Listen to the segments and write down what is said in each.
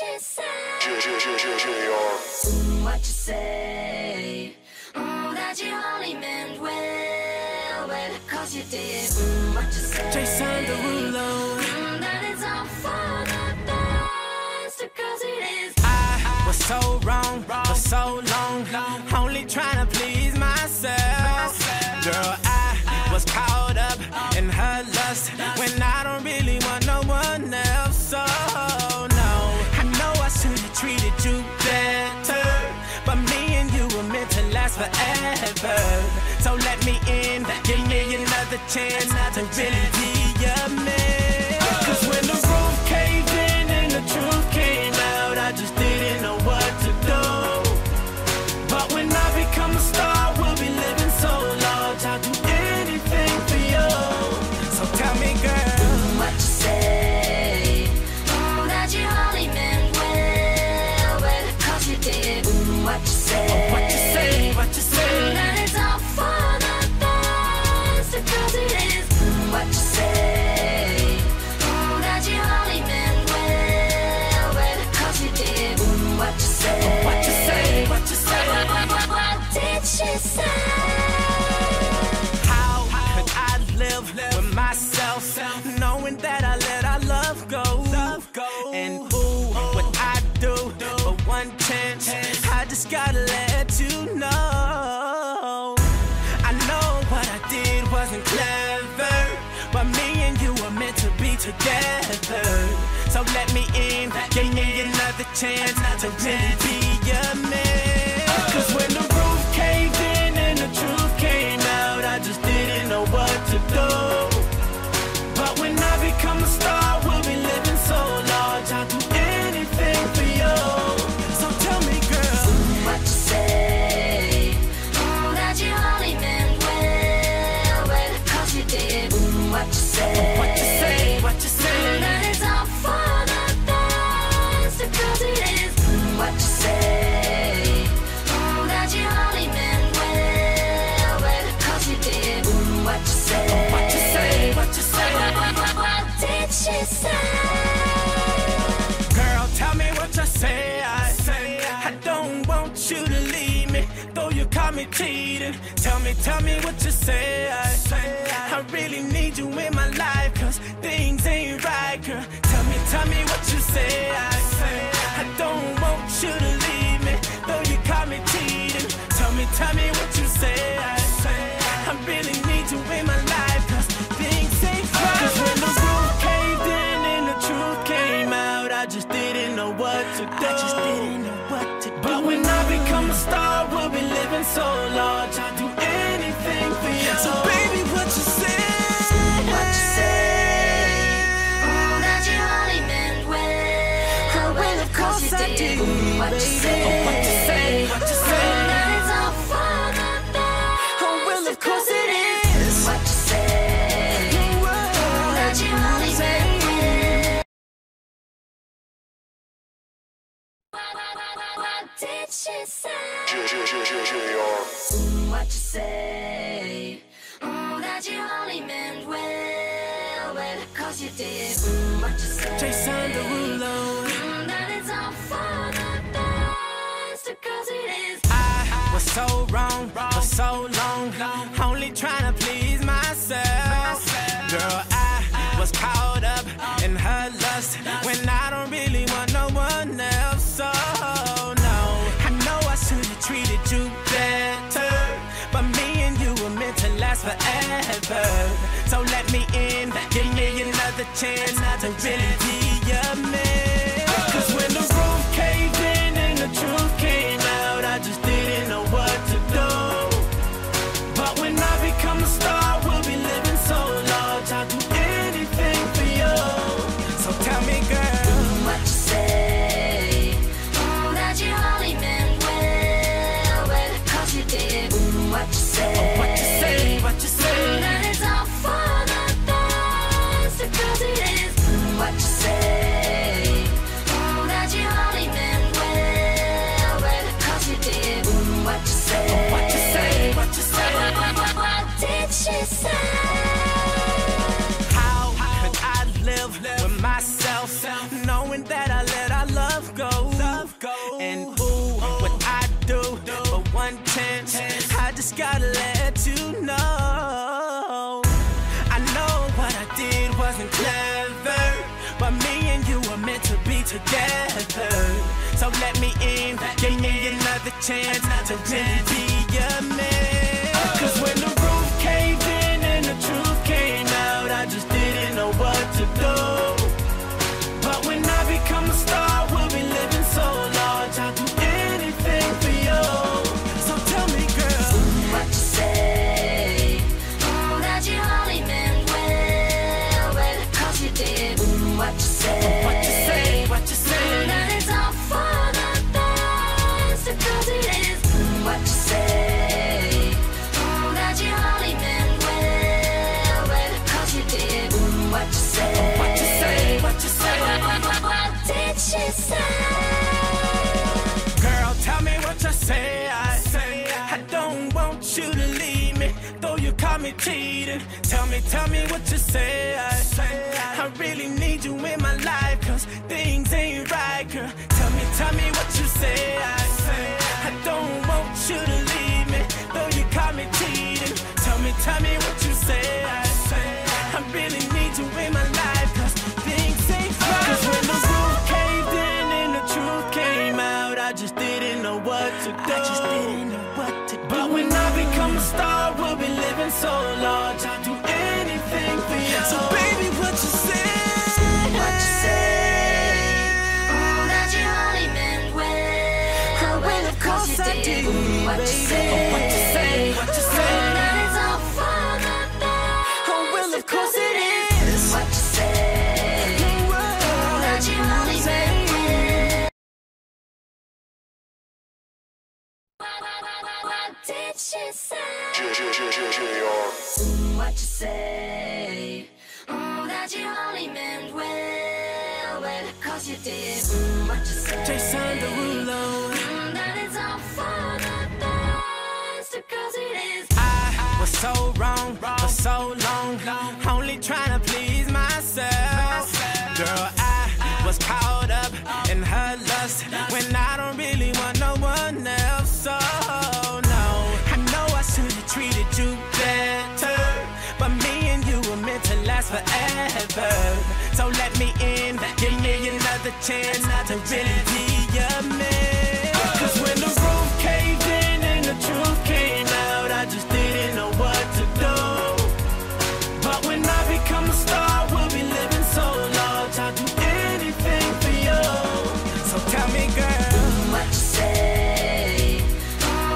she say? What you say? That you only meant well, cause you did. What you say? Jason Derulo. That it's all for the best, cause it is. I was so wrong for so long, only trying to please myself. Girl, I was caught up in her lust when I don't really want no one else. So no, I know I should have treated you better, but me and you were meant to last forever. So let me in, give me another chance to really be your man. Cause when the roof caved in and the truth came out, I just didn't know what to do. But when I become a star, we'll be living so large, I'll do anything for you. So tell me, girl, what you say? That you only meant well, cause you did. What you say? what you say, what you say? That it's all for the best, cause it is. What you say? That you only meant well, cause you did. What you say? What you say, what you say? What did she say? How could I live with myself, knowing that I let our love go? And ooh, what I do for one chance, I just gotta let you know. I know what I did wasn't clever, but me and you were meant to be together. So let me in, give me another chance to really be your man. Cause when the roof caved in and the truth came out, I just didn't know what to do. But when I become a star, we'll be living so large, I'll do anything for you. So tell me, girl, what you say? That you only meant well, cause you did. What you say? what you say, what you say? That it's all for the best, cause it is. What you say? That you only meant well, cause you did. What you say? What you say, what you say? What did she say? Girl, tell me what you say. I don't want you to leave me, though you caught me cheating. Tell me what you say. I really need you in my life, cause things ain't right, girl. Tell me what you say. I don't want you to leave me, though you caught me cheating. Tell me what you say. I really need you in my life, cause things ain't right. Cause when the roof caved in and the truth came out, I just didn't know what to do. But when I become a star, we'll be living so large, I'll do anything for you. So baby, what you say? What you say? That you only meant well, of course you did. What you say? What you say? What you say? That it's all for the best, of course it is. What you say? That you only meant well. What did she say? What you say? That you only meant well, cause you did. What you say? Jason Derulo. That it's all for the best, cause it is. I was so wrong for so long, only trying to please myself. Girl, I was caught up in her lust when I don't really want no one else. So no, I know I should have treated you better, but me and you were meant to last forever. So let me in, give me another chance to really be your man. Cause when the roof caved in and the truth came out, I just didn't know what to do. But when I become a star, we'll be living so large, I'll do anything for you. So tell me, girl, what you say? That you only meant well, cause you did. What you say? what you say, what you say? That it's all for the best, cause it is. What you say? And ooh, what I do for one chance, I just gotta let you know. I know what I did wasn't clever, but me and you were meant to be together. So let me in, give me another chance to really be your man. Cause when the roof caved in and the truth came out, I just didn't know what to do. But when I become a star, we'll be living so large, I'll do anything for you. So tell me, girl, what you say? That you only meant well, cause you did. What you say? what you say, what you say. That it's all for the best, because it is. What you say? That you only meant well, cause you did. What you say? What you say, what you say. What did she say? Girl, tell me what you say. I don't want you to leave me, though you caught me cheating. Tell me what you say. I really need you in my life, cause things ain't right, girl. Tell me what you say. I don't want you to leave me, though you caught me cheating. Tell me what you say. I really need you in my life, cause things ain't right. Cause when the roof caved in and the truth came out, I just didn't know what to do. But when I become a star, we'll be living so large, I'll do anything for you. So baby, what you say? What you say? That you only meant well, of course you did. What you say? What you say? What you say? That it's all for the best, of course it is. What you say? That you only meant well. What did she say? What you say? That you only meant well, cause you did. What you say? Jason Derulo. That it's all for the best, cause it is. I was so wrong for so long, only trying to please myself. Girl, I was caught up in her lust when I don't really want no one else. So no, I know I should have treated you better, but me and you were meant to last forever. So let me in, give me another chance to really be your man. Cause when the roof caved in and the truth came out, I just didn't know what to do. But when I become a star, we'll be living so large, I'll do anything for you. So tell me, girl, what you say?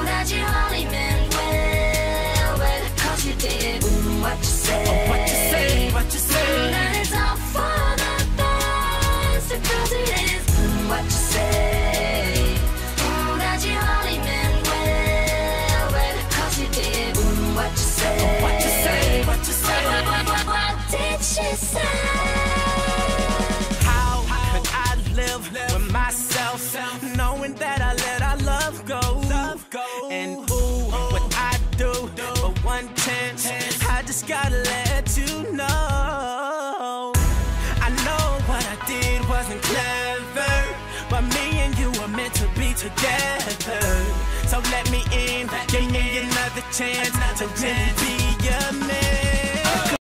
That you only meant well, cause you did. What you say? what you say, what you say. That it's all for the best, cause it is. What you say? That you only meant well, cause you did. What you say? What you say, what you say. What did she say? How could I live with myself, knowing that I let our love go? And ooh, what I do for one chance, I just gotta let you know. I know what I did wasn't clever, but me and you were meant to be together. So let me in, give me another chance to really be